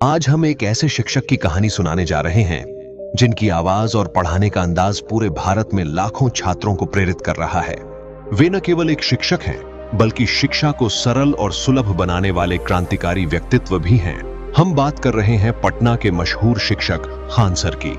आज हम एक ऐसे शिक्षक की कहानी सुनाने जा रहे हैं जिनकी आवाज और पढ़ाने का अंदाज पूरे भारत में लाखों छात्रों को प्रेरित कर रहा है। वे न केवल एक शिक्षक हैं, बल्कि शिक्षा को सरल और सुलभ बनाने वाले क्रांतिकारी व्यक्तित्व भी हैं। हम बात कर रहे हैं पटना के मशहूर शिक्षक खान सर की,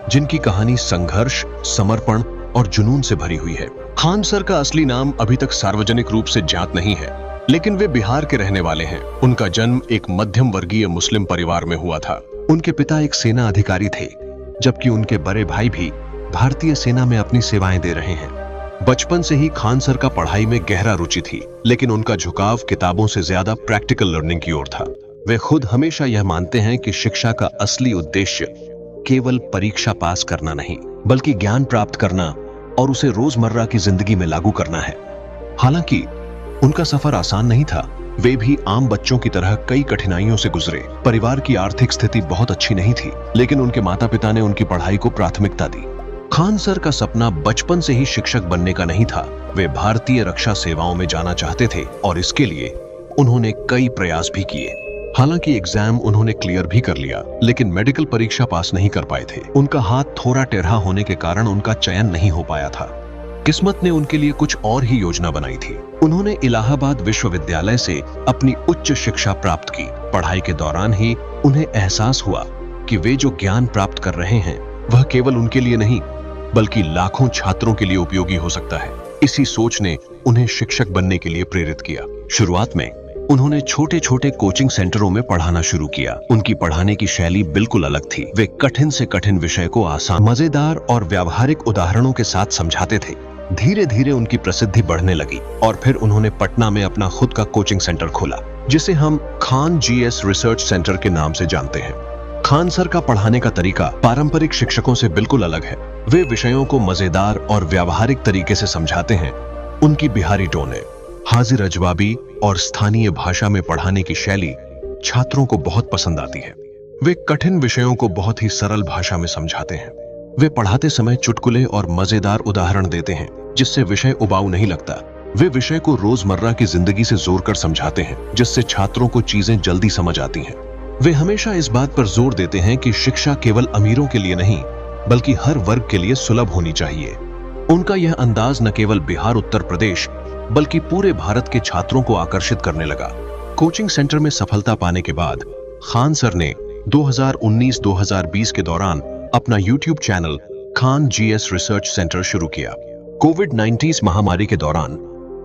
जिनकी कहानी संघर्ष, समर्पण और जुनून से भरी हुई है। खान सर का असली नाम अभी तक सार्वजनिक रूप से ज्ञात नहीं है, लेकिन वे बिहार के रहने वाले हैं। उनका जन्म एक मध्यम वर्गीय मुस्लिम परिवार में हुआ था। उनके पिता एक सेना अधिकारी थे, जबकि उनके बड़े भाई भी भारतीय सेना में अपनी सेवाएं दे रहे हैं। बचपन से ही खान सर का पढ़ाई में गहरा रुचि थी, लेकिन उनका झुकाव किताबों से ज्यादा प्रैक्टिकल लर्निंग की ओर था। वे खुद हमेशा यह मानते हैं कि शिक्षा का असली उद्देश्य केवल परीक्षा पास करना नहीं, बल्कि ज्ञान प्राप्त करना और उसे रोजमर्रा की जिंदगी में लागू करना है। हालांकि उनका सफर आसान नहीं था। वे भी आम बच्चों की तरह कई कठिनाइयों से गुजरे। परिवार की आर्थिक स्थिति बहुत अच्छी नहीं थी, लेकिन उनके माता पिता ने उनकी पढ़ाई को प्राथमिकता दी। खान सर का सपना बचपन से ही शिक्षक बनने का नहीं था। वे भारतीय रक्षा सेवाओं में जाना चाहते थे और इसके लिए उन्होंने कई प्रयास भी किए। हालांकि एग्जाम उन्होंने क्लियर भी कर लिया, लेकिन मेडिकल परीक्षा पास नहीं कर पाए थे। उनका हाथ थोड़ा टेढ़ा होने के कारण उनका चयन नहीं हो पाया था। किस्मत ने उनके लिए कुछ और ही योजना बनाई थी। उन्होंने इलाहाबाद विश्वविद्यालय से अपनी उच्च शिक्षा प्राप्त की। पढ़ाई के दौरान ही उन्हें एहसास हुआ कि वे जो ज्ञान प्राप्त कर रहे हैं वह केवल उनके लिए नहीं, बल्कि लाखों छात्रों के लिए उपयोगी हो सकता है। इसी सोच ने उन्हें शिक्षक बनने के लिए प्रेरित किया। शुरुआत में उन्होंने छोटे छोटे कोचिंग सेंटरों में पढ़ाना शुरू किया। उनकी पढ़ाने की शैली बिल्कुल अलग थी। वे कठिन से कठिन विषय को आसान, मजेदार और व्यावहारिक उदाहरणों के साथ समझाते थे। धीरे धीरे उनकी प्रसिद्धि बढ़ने लगी और फिर उन्होंने पटना में अपना खुद का कोचिंग सेंटर खोला, जिसे हम खान जीएस रिसर्च सेंटर के नाम से जानते हैं। खान सर का पढ़ाने का तरीका पारंपरिक शिक्षकों से बिल्कुल अलग है। वे विषयों को मजेदार और व्यावहारिक तरीके से समझाते हैं। उनकी बिहारी टोन, हाजिर अजवाबी और स्थानीय भाषा में पढ़ाने की शैली छात्रों को बहुत पसंद आती है। वे कठिन विषयों को बहुत ही सरल भाषा में समझाते हैं। वे पढ़ाते समय चुटकुले और मजेदार उदाहरण देते हैं, जिससे विषय उबाऊ नहीं लगता। वे विषय को रोजमर्रा की जिंदगी से जोड़कर समझाते हैं, जिससे छात्रों को चीजें जल्दी समझ आती हैं। वे हमेशा इस बात पर जोर देते हैं कि शिक्षा केवल अमीरों के लिए नहीं, बल्कि हर वर्ग के लिए सुलभ होनी चाहिए। उनका यह अंदाज न केवल बिहार, उत्तर प्रदेश, बल्कि पूरे भारत के छात्रों को आकर्षित करने लगा। कोचिंग सेंटर में सफलता पाने के बाद खान सर ने 2019-2020 के दौरान अपना YouTube channel Khan GS research centre शुरू किया। कोविड-19 महामारी के दौरान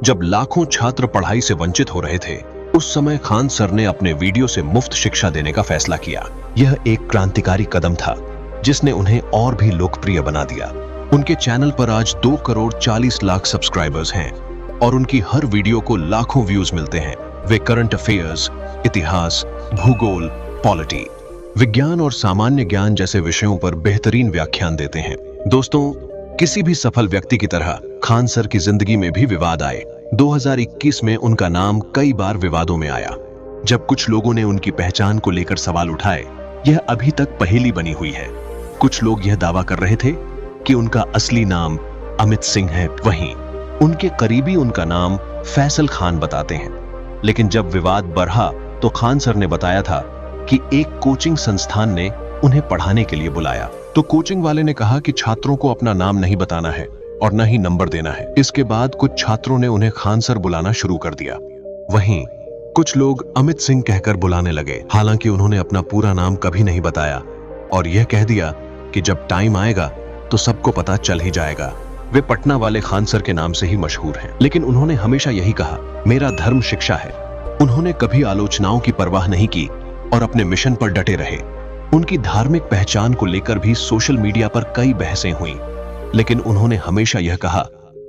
जब लाखों छात्र पढ़ाई से वंचित हो रहे थे, उस समय खान सर ने अपने वीडियो से मुफ्त शिक्षा देने का फैसला किया। यह एक क्रांतिकारी कदम था, जिसने उन्हें और भी लोकप्रिय बना दिया। उनके चैनल पर आज 2 करोड़ 40 लाख सब्सक्राइबर्स हैं और उनकी हर वीडियो को लाखों व्यूज मिलते हैं। वे करंट अफेयर्स, इतिहास, भूगोल, पॉलिटी, विज्ञान और सामान्य ज्ञान जैसे विषयों पर बेहतरीन व्याख्यान देते हैं। दोस्तों, किसी भी सफल व्यक्ति की तरह खान सर की जिंदगी में भी विवाद आए। 2021 में उनका नाम कई बार विवादों में आया। जब कुछ लोगों ने उनकी पहचान को लेकर सवाल उठाए, यह अभी तक पहेली बनी हुई है। कुछ लोग यह दावा कर रहे थे कि उनका असली नाम अमित सिंह है, वहीं उनके करीबी उनका नाम फैसल खान बताते हैं। लेकिन जब विवाद बढ़ा तो खान सर ने बताया था कि एक कोचिंग संस्थान ने उन्हें पढ़ाने के लिए बुलाया, तो कोचिंग वाले ने कहा कि छात्रों को अपना नाम नहीं बताना है और न ही नंबर देना है। इसके बाद कुछ छात्रों ने उन्हें खान सर बुलाना शुरू कर दिया। वहीं कुछ लोग अमित सिंह कहकर बुलाने लगे। हालांकि उन्होंने अपना पूरा नाम कभी नहीं बताया और यह कह दिया कि जब टाइम आएगा तो सबको पता चल ही जाएगा। वे पटना वाले खान सर के नाम से ही मशहूर हैं, लेकिन उन्होंने हमेशा यही कहा, मेरा धर्म शिक्षा है। उन्होंने कभी आलोचनाओं की परवाह नहीं की और अपने मिशन पर डटे रहे। उनकी धार्मिक पहचान को लेकर भी सोशल मीडिया पर कई बहसें हुईं, लेकिन उन्होंने हमेशा यह कहा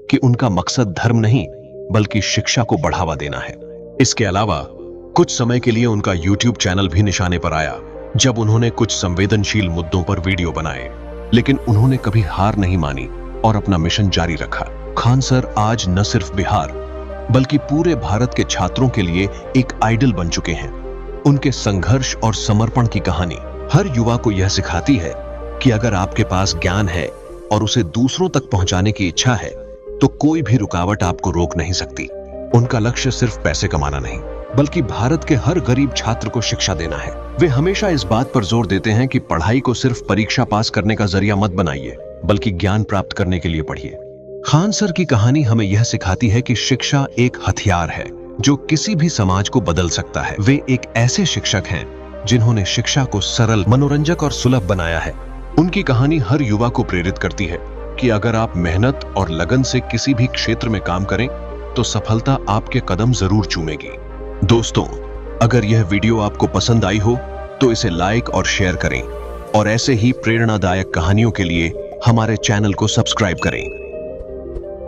कि उनका मकसद धर्म नहीं, बल्कि शिक्षा को बढ़ावा देना है। इसके अलावा कुछ समय के लिए उनका YouTube चैनल भी निशाने पर आया, जब उन्होंने कुछ संवेदनशील मुद्दों पर वीडियो बनाए, लेकिन उन्होंने कभी हार नहीं मानी और अपना मिशन जारी रखा। खान सर आज न सिर्फ बिहार, बल्कि पूरे भारत के छात्रों के लिए एक आइडल बन चुके हैं। उनके संघर्ष और समर्पण की कहानी हर युवा को यह सिखाती है कि अगर आपके पास ज्ञान है और उसे दूसरों तक पहुंचाने की इच्छा है, तो कोई भी रुकावट आपको रोक नहीं सकती। उनका लक्ष्य सिर्फ पैसे कमाना नहीं, बल्कि भारत के हर गरीब छात्र को शिक्षा देना है। वे हमेशा इस बात पर जोर देते हैं कि पढ़ाई को सिर्फ परीक्षा पास करने का जरिया मत बनाइए, बल्कि ज्ञान प्राप्त करने के लिए पढ़िए। खान सर की कहानी हमें यह सिखाती है कि शिक्षा एक हथियार है जो किसी भी समाज को बदल सकता है। वे एक ऐसे शिक्षक हैं जिन्होंने शिक्षा को सरल, मनोरंजक और सुलभ बनाया है। उनकी कहानी हर युवा को प्रेरित करती है कि अगर आप मेहनत और लगन से किसी भी क्षेत्र में काम करें तो सफलता आपके कदम जरूर चूमेगी। दोस्तों, अगर यह वीडियो आपको पसंद आई हो तो इसे लाइक और शेयर करें और ऐसे ही प्रेरणादायक कहानियों के लिए हमारे चैनल को सब्सक्राइब करें।